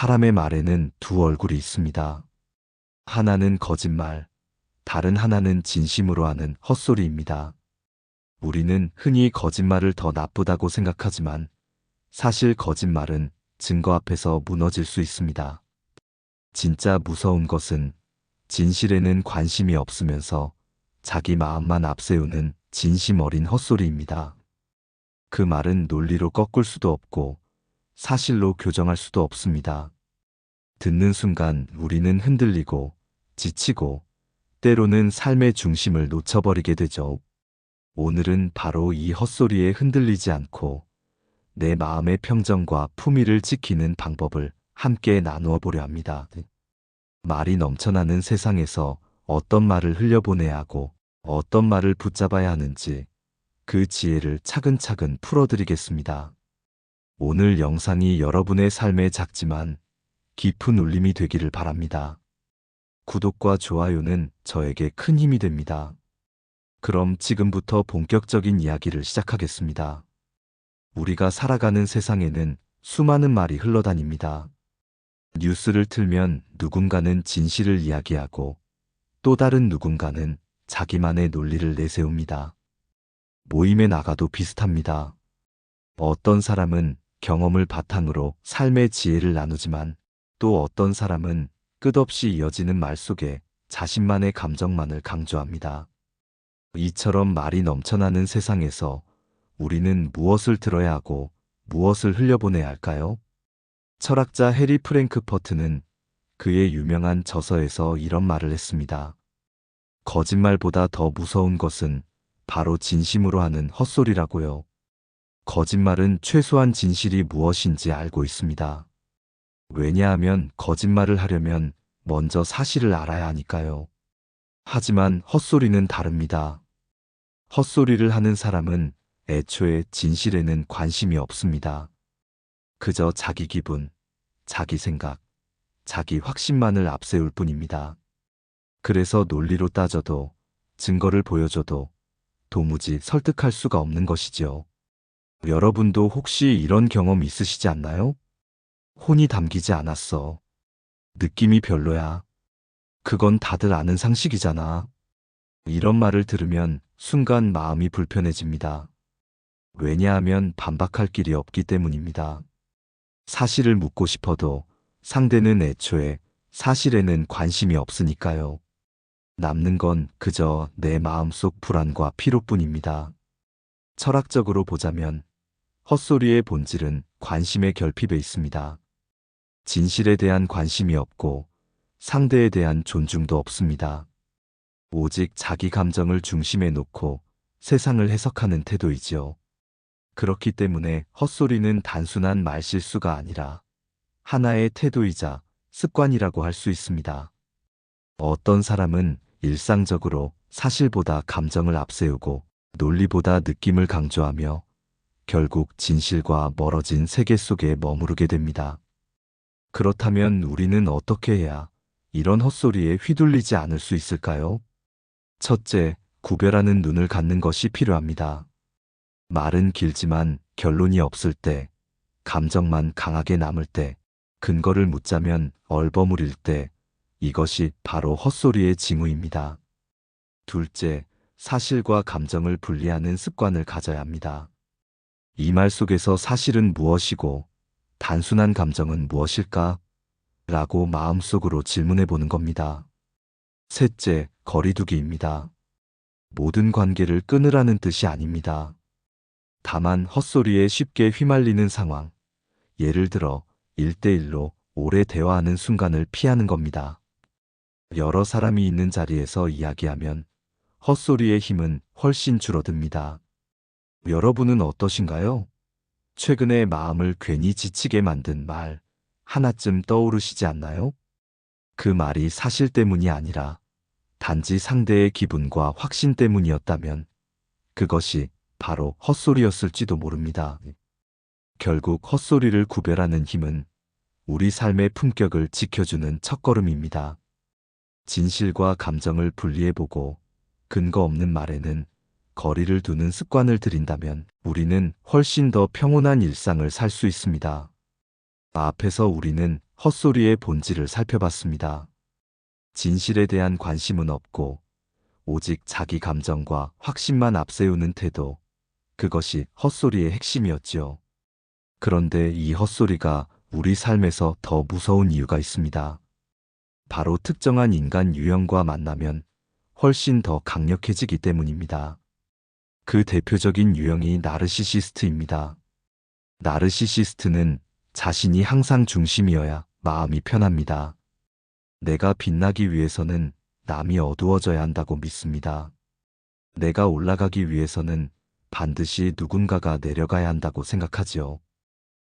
사람의 말에는 두 얼굴이 있습니다. 하나는 거짓말, 다른 하나는 진심으로 하는 헛소리입니다. 우리는 흔히 거짓말을 더 나쁘다고 생각하지만 사실 거짓말은 증거 앞에서 무너질 수 있습니다. 진짜 무서운 것은 진실에는 관심이 없으면서 자기 마음만 앞세우는 진심 어린 헛소리입니다. 그 말은 논리로 꺾을 수도 없고 사실로 교정할 수도 없습니다. 듣는 순간 우리는 흔들리고 지치고 때로는 삶의 중심을 놓쳐버리게 되죠. 오늘은 바로 이 헛소리에 흔들리지 않고 내 마음의 평정과 품위를 지키는 방법을 함께 나누어 보려 합니다. 말이 넘쳐나는 세상에서 어떤 말을 흘려보내야 하고 어떤 말을 붙잡아야 하는지 그 지혜를 차근차근 풀어드리겠습니다. 오늘 영상이 여러분의 삶에 작지만 깊은 울림이 되기를 바랍니다. 구독과 좋아요는 저에게 큰 힘이 됩니다. 그럼 지금부터 본격적인 이야기를 시작하겠습니다. 우리가 살아가는 세상에는 수많은 말이 흘러다닙니다. 뉴스를 틀면 누군가는 진실을 이야기하고 또 다른 누군가는 자기만의 논리를 내세웁니다. 모임에 나가도 비슷합니다. 어떤 사람은 경험을 바탕으로 삶의 지혜를 나누지만 또 어떤 사람은 끝없이 이어지는 말 속에 자신만의 감정만을 강조합니다. 이처럼 말이 넘쳐나는 세상에서 우리는 무엇을 들어야 하고 무엇을 흘려보내야 할까요? 철학자 해리 프랭크퍼트는 그의 유명한 저서에서 이런 말을 했습니다. 거짓말보다 더 무서운 것은 바로 진심으로 하는 헛소리라고요. 거짓말은 최소한 진실이 무엇인지 알고 있습니다. 왜냐하면 거짓말을 하려면 먼저 사실을 알아야 하니까요. 하지만 헛소리는 다릅니다. 헛소리를 하는 사람은 애초에 진실에는 관심이 없습니다. 그저 자기 기분, 자기 생각, 자기 확신만을 앞세울 뿐입니다. 그래서 논리로 따져도 증거를 보여줘도 도무지 설득할 수가 없는 것이지요. 여러분도 혹시 이런 경험 있으시지 않나요? 혼이 담기지 않았어. 느낌이 별로야. 그건 다들 아는 상식이잖아. 이런 말을 들으면 순간 마음이 불편해집니다. 왜냐하면 반박할 길이 없기 때문입니다. 사실을 묻고 싶어도 상대는 애초에 사실에는 관심이 없으니까요. 남는 건 그저 내 마음속 불안과 피로뿐입니다. 철학적으로 보자면 헛소리의 본질은 관심의 결핍에 있습니다. 진실에 대한 관심이 없고 상대에 대한 존중도 없습니다. 오직 자기 감정을 중심에 놓고 세상을 해석하는 태도이지요. 그렇기 때문에 헛소리는 단순한 말실수가 아니라 하나의 태도이자 습관이라고 할 수 있습니다. 어떤 사람은 일상적으로 사실보다 감정을 앞세우고 논리보다 느낌을 강조하며 결국 진실과 멀어진 세계 속에 머무르게 됩니다. 그렇다면 우리는 어떻게 해야 이런 헛소리에 휘둘리지 않을 수 있을까요? 첫째, 구별하는 눈을 갖는 것이 필요합니다. 말은 길지만 결론이 없을 때, 감정만 강하게 남을 때, 근거를 묻자면 얼버무릴 때, 이것이 바로 헛소리의 징후입니다. 둘째, 사실과 감정을 분리하는 습관을 가져야 합니다. 이 말 속에서 사실은 무엇이고 단순한 감정은 무엇일까? 라고 마음속으로 질문해 보는 겁니다. 셋째, 거리두기입니다. 모든 관계를 끊으라는 뜻이 아닙니다. 다만 헛소리에 쉽게 휘말리는 상황, 예를 들어 1대1로 오래 대화하는 순간을 피하는 겁니다. 여러 사람이 있는 자리에서 이야기하면 헛소리의 힘은 훨씬 줄어듭니다. 여러분은 어떠신가요? 최근에 마음을 괜히 지치게 만든 말 하나쯤 떠오르시지 않나요? 그 말이 사실 때문이 아니라 단지 상대의 기분과 확신 때문이었다면 그것이 바로 헛소리였을지도 모릅니다. 결국 헛소리를 구별하는 힘은 우리 삶의 품격을 지켜주는 첫걸음입니다. 진실과 감정을 분리해보고 근거 없는 말에는 거리를 두는 습관을 들인다면 우리는 훨씬 더 평온한 일상을 살 수 있습니다. 앞에서 우리는 헛소리의 본질을 살펴봤습니다. 진실에 대한 관심은 없고 오직 자기 감정과 확신만 앞세우는 태도, 그것이 헛소리의 핵심이었지요. 그런데 이 헛소리가 우리 삶에서 더 무서운 이유가 있습니다. 바로 특정한 인간 유형과 만나면 훨씬 더 강력해지기 때문입니다. 그 대표적인 유형이 나르시시스트입니다. 나르시시스트는 자신이 항상 중심이어야 마음이 편합니다. 내가 빛나기 위해서는 남이 어두워져야 한다고 믿습니다. 내가 올라가기 위해서는 반드시 누군가가 내려가야 한다고 생각하지요.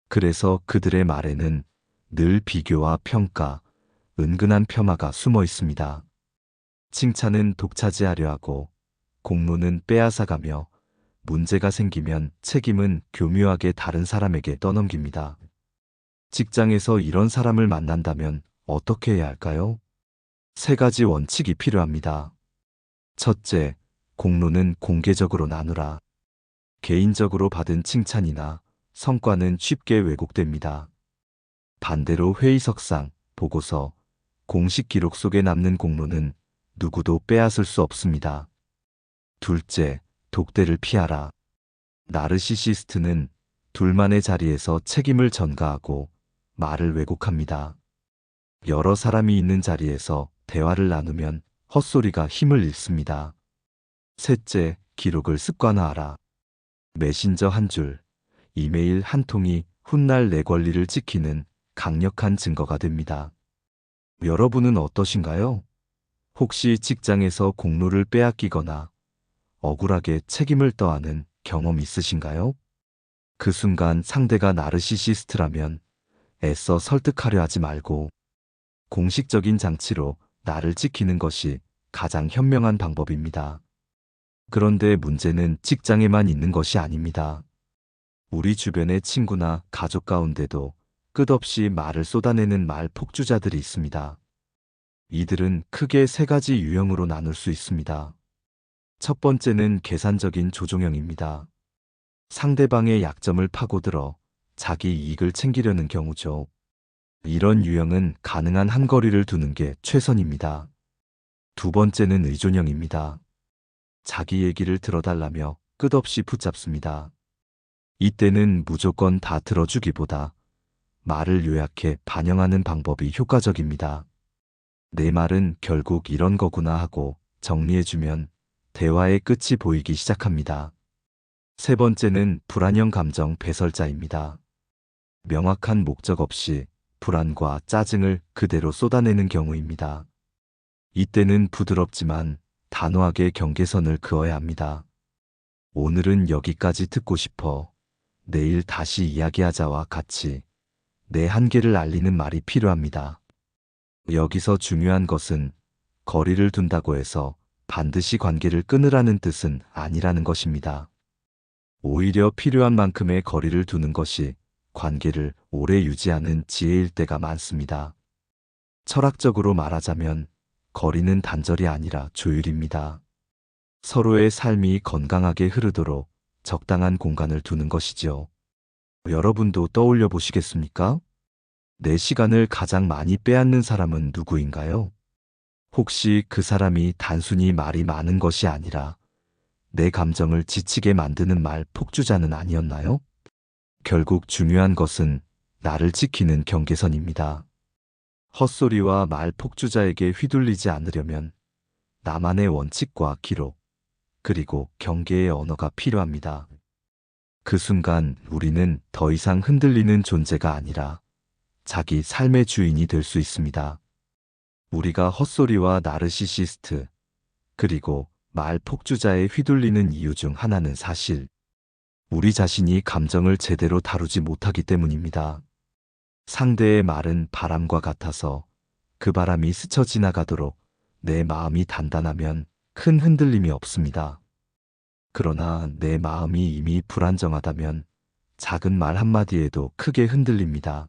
그래서 그들의 말에는 늘 비교와 평가, 은근한 폄하가 숨어 있습니다. 칭찬은 독차지하려 하고 공로는 빼앗아가며 문제가 생기면 책임은 교묘하게 다른 사람에게 떠넘깁니다. 직장에서 이런 사람을 만난다면 어떻게 해야 할까요? 세 가지 원칙이 필요합니다. 첫째, 공로는 공개적으로 나누라. 개인적으로 받은 칭찬이나 성과는 쉽게 왜곡됩니다. 반대로 회의석상, 보고서, 공식 기록 속에 남는 공로는 누구도 빼앗을 수 없습니다. 둘째, 독대를 피하라. 나르시시스트는 둘만의 자리에서 책임을 전가하고 말을 왜곡합니다. 여러 사람이 있는 자리에서 대화를 나누면 헛소리가 힘을 잃습니다. 셋째, 기록을 습관화하라. 메신저 한 줄, 이메일 한 통이 훗날 내 권리를 지키는 강력한 증거가 됩니다. 여러분은 어떠신가요? 혹시 직장에서 공로를 빼앗기거나 억울하게 책임을 떠안은 경험 있으신가요? 그 순간 상대가 나르시시스트라면 애써 설득하려 하지 말고 공식적인 장치로 나를 지키는 것이 가장 현명한 방법입니다. 그런데 문제는 직장에만 있는 것이 아닙니다. 우리 주변의 친구나 가족 가운데도 끝없이 말을 쏟아내는 말 폭주자들이 있습니다. 이들은 크게 세 가지 유형으로 나눌 수 있습니다. 첫 번째는 계산적인 조종형입니다. 상대방의 약점을 파고들어 자기 이익을 챙기려는 경우죠. 이런 유형은 가능한 한 거리를 두는 게 최선입니다. 두 번째는 의존형입니다. 자기 얘기를 들어달라며 끝없이 붙잡습니다. 이때는 무조건 다 들어주기보다 말을 요약해 반영하는 방법이 효과적입니다. 내 말은 결국 이런 거구나 하고 정리해주면 대화의 끝이 보이기 시작합니다. 세 번째는 불안형 감정 배설자입니다. 명확한 목적 없이 불안과 짜증을 그대로 쏟아내는 경우입니다. 이때는 부드럽지만 단호하게 경계선을 그어야 합니다. 오늘은 여기까지 듣고 싶어. 내일 다시 이야기하자와 같이 내 한계를 알리는 말이 필요합니다. 여기서 중요한 것은 거리를 둔다고 해서 반드시 관계를 끊으라는 뜻은 아니라는 것입니다. 오히려 필요한 만큼의 거리를 두는 것이 관계를 오래 유지하는 지혜일 때가 많습니다. 철학적으로 말하자면 거리는 단절이 아니라 조율입니다. 서로의 삶이 건강하게 흐르도록 적당한 공간을 두는 것이지요. 여러분도 떠올려 보시겠습니까? 내 시간을 가장 많이 빼앗는 사람은 누구인가요? 혹시 그 사람이 단순히 말이 많은 것이 아니라 내 감정을 지치게 만드는 말 폭주자는 아니었나요? 결국 중요한 것은 나를 지키는 경계선입니다. 헛소리와 말 폭주자에게 휘둘리지 않으려면 나만의 원칙과 기록, 그리고 경계의 언어가 필요합니다. 그 순간 우리는 더 이상 흔들리는 존재가 아니라 자기 삶의 주인이 될 수 있습니다. 우리가 헛소리와 나르시시스트, 그리고 말 폭주자에 휘둘리는 이유 중 하나는 사실 우리 자신이 감정을 제대로 다루지 못하기 때문입니다. 상대의 말은 바람과 같아서 그 바람이 스쳐 지나가도록 내 마음이 단단하면 큰 흔들림이 없습니다. 그러나 내 마음이 이미 불안정하다면 작은 말 한마디에도 크게 흔들립니다.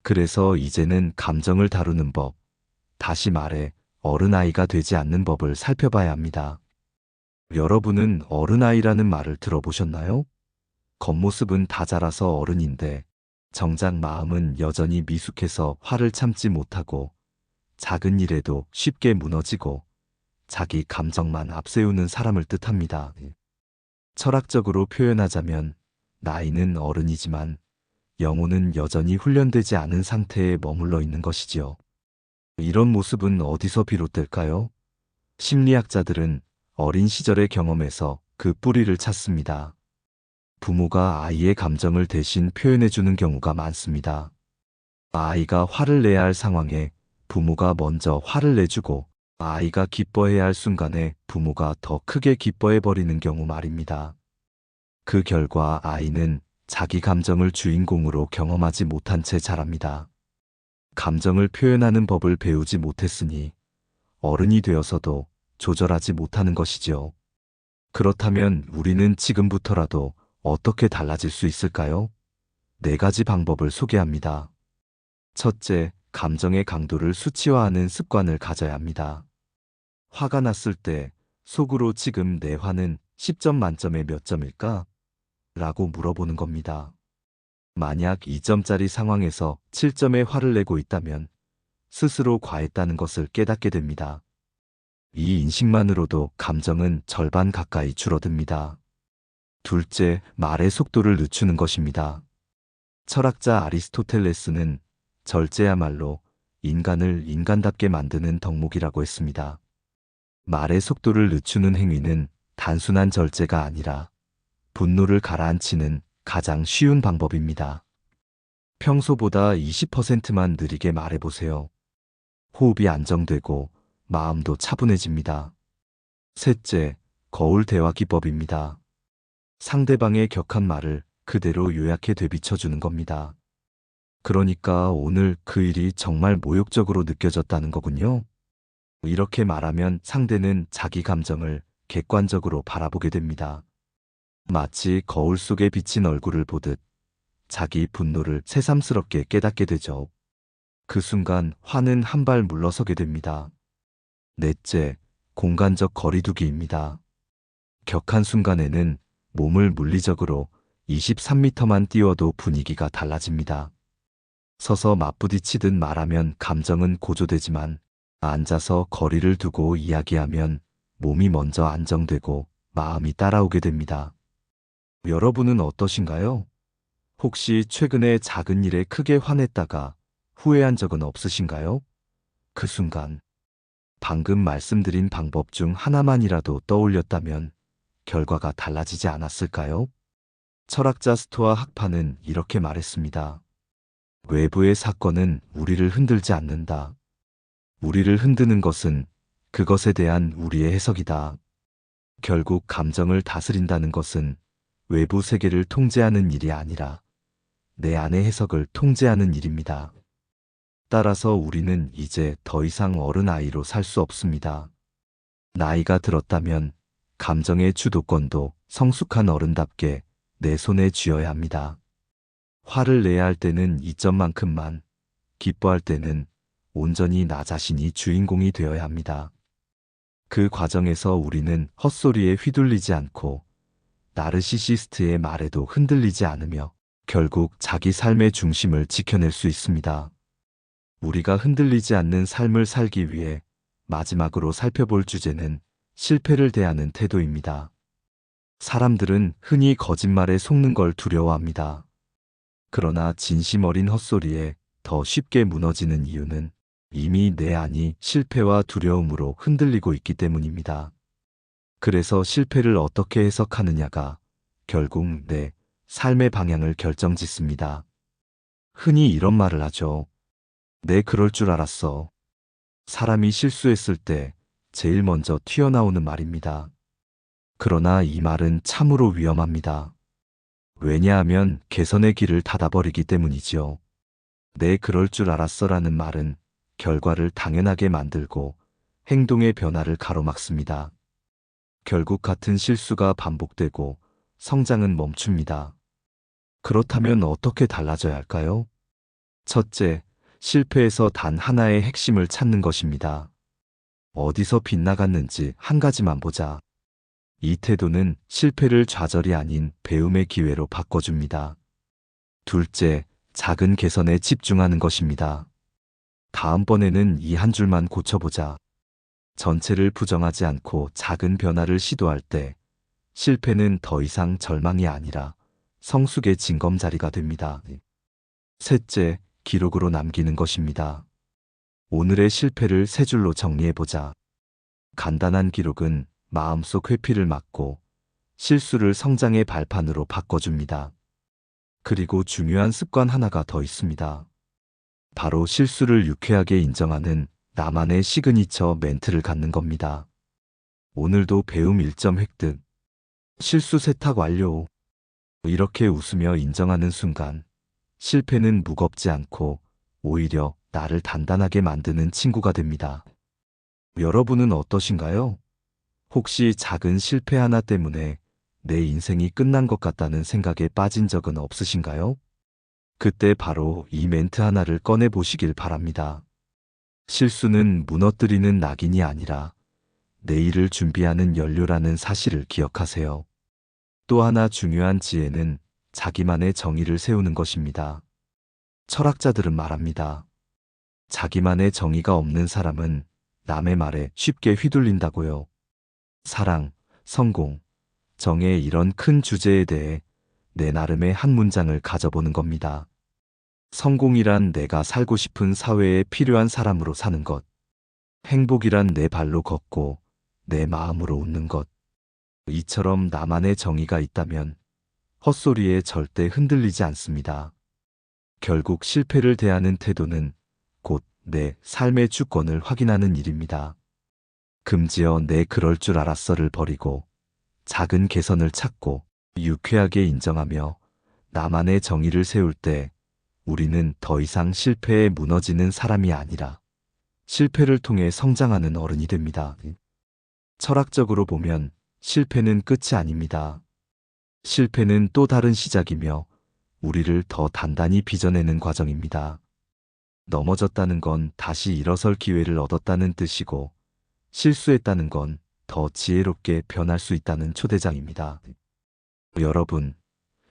그래서 이제는 감정을 다루는 법, 다시 말해 어른아이가 되지 않는 법을 살펴봐야 합니다. 여러분은 어른아이라는 말을 들어보셨나요? 겉모습은 다 자라서 어른인데 정작 마음은 여전히 미숙해서 화를 참지 못하고 작은 일에도 쉽게 무너지고 자기 감정만 앞세우는 사람을 뜻합니다. 철학적으로 표현하자면 나이는 어른이지만 영혼은 여전히 훈련되지 않은 상태에 머물러 있는 것이지요. 이런 모습은 어디서 비롯될까요? 심리학자들은 어린 시절의 경험에서 그 뿌리를 찾습니다. 부모가 아이의 감정을 대신 표현해주는 경우가 많습니다. 아이가 화를 내야 할 상황에 부모가 먼저 화를 내주고 아이가 기뻐해야 할 순간에 부모가 더 크게 기뻐해버리는 경우 말입니다. 그 결과 아이는 자기 감정을 주인공으로 경험하지 못한 채 자랍니다. 감정을 표현하는 법을 배우지 못했으니 어른이 되어서도 조절하지 못하는 것이지요. 그렇다면 우리는 지금부터라도 어떻게 달라질 수 있을까요? 4가지 방법을 소개합니다. 첫째, 감정의 강도를 수치화하는 습관을 가져야 합니다. 화가 났을 때 속으로 지금 내 화는 10점 만점에 몇 점일까? 라고 물어보는 겁니다. 만약 2점짜리 상황에서 7점의 화를 내고 있다면 스스로 과했다는 것을 깨닫게 됩니다. 이 인식만으로도 감정은 절반 가까이 줄어듭니다. 둘째, 말의 속도를 늦추는 것입니다. 철학자 아리스토텔레스는 절제야말로 인간을 인간답게 만드는 덕목이라고 했습니다. 말의 속도를 늦추는 행위는 단순한 절제가 아니라 분노를 가라앉히는 가장 쉬운 방법입니다. 평소보다 20%만 느리게 말해보세요. 호흡이 안정되고 마음도 차분해집니다. 셋째, 거울 대화 기법입니다. 상대방의 격한 말을 그대로 요약해 되비춰주는 겁니다. 그러니까 오늘 그 일이 정말 모욕적으로 느껴졌다는 거군요. 이렇게 말하면 상대는 자기 감정을 객관적으로 바라보게 됩니다. 마치 거울 속에 비친 얼굴을 보듯 자기 분노를 새삼스럽게 깨닫게 되죠. 그 순간 화는 한 발 물러서게 됩니다. 넷째, 공간적 거리두기입니다. 격한 순간에는 몸을 물리적으로 23m만 띄워도 분위기가 달라집니다. 서서 맞부딪히듯 말하면 감정은 고조되지만 앉아서 거리를 두고 이야기하면 몸이 먼저 안정되고 마음이 따라오게 됩니다. 여러분은 어떠신가요? 혹시 최근에 작은 일에 크게 화냈다가 후회한 적은 없으신가요? 그 순간 방금 말씀드린 방법 중 하나만이라도 떠올렸다면 결과가 달라지지 않았을까요? 철학자 스토아 학파는 이렇게 말했습니다. 외부의 사건은 우리를 흔들지 않는다. 우리를 흔드는 것은 그것에 대한 우리의 해석이다. 결국 감정을 다스린다는 것은 외부 세계를 통제하는 일이 아니라 내 안의 해석을 통제하는 일입니다. 따라서 우리는 이제 더 이상 어른아이로 살 수 없습니다. 나이가 들었다면 감정의 주도권도 성숙한 어른답게 내 손에 쥐어야 합니다. 화를 내야 할 때는 이점만큼만, 기뻐할 때는 온전히 나 자신이 주인공이 되어야 합니다. 그 과정에서 우리는 헛소리에 휘둘리지 않고 나르시시스트의 말에도 흔들리지 않으며 결국 자기 삶의 중심을 지켜낼 수 있습니다. 우리가 흔들리지 않는 삶을 살기 위해 마지막으로 살펴볼 주제는 실패를 대하는 태도입니다. 사람들은 흔히 거짓말에 속는 걸 두려워합니다. 그러나 진심 어린 헛소리에 더 쉽게 무너지는 이유는 이미 내 안이 실패와 두려움으로 흔들리고 있기 때문입니다. 그래서 실패를 어떻게 해석하느냐가 결국 내 삶의 방향을 결정짓습니다. 흔히 이런 말을 하죠. 내 그럴 줄 알았어. 사람이 실수했을 때 제일 먼저 튀어나오는 말입니다. 그러나 이 말은 참으로 위험합니다. 왜냐하면 개선의 길을 닫아버리기 때문이지요. 내 그럴 줄 알았어라는 말은 결과를 당연하게 만들고 행동의 변화를 가로막습니다. 결국 같은 실수가 반복되고 성장은 멈춥니다. 그렇다면 어떻게 달라져야 할까요? 첫째, 실패에서 단 하나의 핵심을 찾는 것입니다. 어디서 빗나갔는지 한 가지만 보자. 이 태도는 실패를 좌절이 아닌 배움의 기회로 바꿔줍니다. 둘째, 작은 개선에 집중하는 것입니다. 다음번에는 이 한 줄만 고쳐보자. 전체를 부정하지 않고 작은 변화를 시도할 때 실패는 더 이상 절망이 아니라 성숙의 징검다리가 됩니다. 셋째, 기록으로 남기는 것입니다. 오늘의 실패를 세 줄로 정리해보자. 간단한 기록은 마음속 회피를 막고 실수를 성장의 발판으로 바꿔줍니다. 그리고 중요한 습관 하나가 더 있습니다. 바로 실수를 유쾌하게 인정하는 나만의 시그니처 멘트를 갖는 겁니다. 오늘도 배움 1점 획득. 실수 세탁 완료. 이렇게 웃으며 인정하는 순간 실패는 무겁지 않고 오히려 나를 단단하게 만드는 친구가 됩니다. 여러분은 어떠신가요? 혹시 작은 실패 하나 때문에 내 인생이 끝난 것 같다는 생각에 빠진 적은 없으신가요? 그때 바로 이 멘트 하나를 꺼내 보시길 바랍니다. 실수는 무너뜨리는 낙인이 아니라 내일을 준비하는 연료라는 사실을 기억하세요. 또 하나 중요한 지혜는 자기만의 정의를 세우는 것입니다. 철학자들은 말합니다. 자기만의 정의가 없는 사람은 남의 말에 쉽게 휘둘린다고요. 사랑, 성공, 정의 이런 큰 주제에 대해 내 나름의 한 문장을 가져보는 겁니다. 성공이란 내가 살고 싶은 사회에 필요한 사람으로 사는 것. 행복이란 내 발로 걷고 내 마음으로 웃는 것. 이처럼 나만의 정의가 있다면 헛소리에 절대 흔들리지 않습니다. 결국 실패를 대하는 태도는 곧 내 삶의 주권을 확인하는 일입니다. 금지어 내 그럴 줄 알았어를 버리고 작은 개선을 찾고 유쾌하게 인정하며 나만의 정의를 세울 때 우리는 더 이상 실패에 무너지는 사람이 아니라 실패를 통해 성장하는 어른이 됩니다. 철학적으로 보면 실패는 끝이 아닙니다. 실패는 또 다른 시작이며 우리를 더 단단히 빚어내는 과정입니다. 넘어졌다는 건 다시 일어설 기회를 얻었다는 뜻이고 실수했다는 건 더 지혜롭게 변할 수 있다는 초대장입니다. 여러분,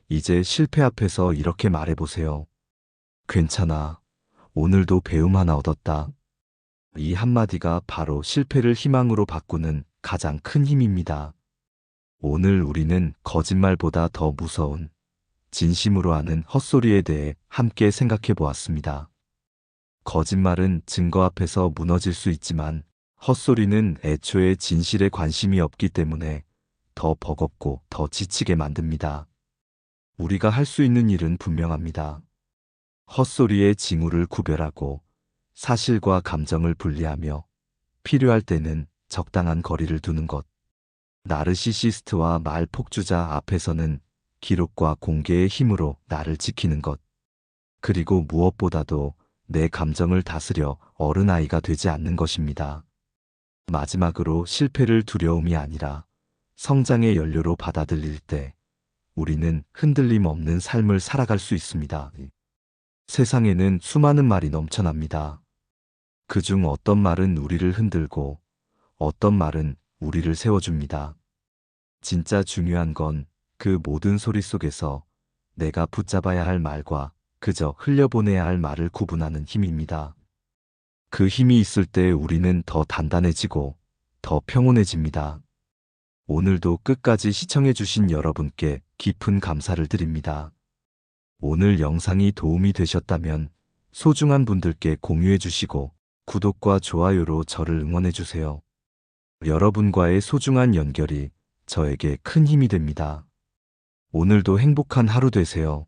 이제 실패 앞에서 이렇게 말해보세요. 괜찮아. 오늘도 배움 하나 얻었다. 이 한마디가 바로 실패를 희망으로 바꾸는 가장 큰 힘입니다. 오늘 우리는 거짓말보다 더 무서운 진심으로 하는 헛소리에 대해 함께 생각해 보았습니다. 거짓말은 증거 앞에서 무너질 수 있지만 헛소리는 애초에 진실에 관심이 없기 때문에 더 버겁고 더 지치게 만듭니다. 우리가 할 수 있는 일은 분명합니다. 헛소리의 징후를 구별하고 사실과 감정을 분리하며 필요할 때는 적당한 거리를 두는 것. 나르시시스트와 말 폭주자 앞에서는 기록과 공개의 힘으로 나를 지키는 것. 그리고 무엇보다도 내 감정을 다스려 어른아이가 되지 않는 것입니다. 마지막으로 실패를 두려움이 아니라 성장의 연료로 받아들일 때 우리는 흔들림 없는 삶을 살아갈 수 있습니다. 세상에는 수많은 말이 넘쳐납니다. 그중 어떤 말은 우리를 흔들고 어떤 말은 우리를 세워줍니다. 진짜 중요한 건 그 모든 소리 속에서 내가 붙잡아야 할 말과 그저 흘려보내야 할 말을 구분하는 힘입니다. 그 힘이 있을 때 우리는 더 단단해지고 더 평온해집니다. 오늘도 끝까지 시청해주신 여러분께 깊은 감사를 드립니다. 오늘 영상이 도움이 되셨다면 소중한 분들께 공유해주시고 구독과 좋아요로 저를 응원해주세요. 여러분과의 소중한 연결이 저에게 큰 힘이 됩니다. 오늘도 행복한 하루 되세요.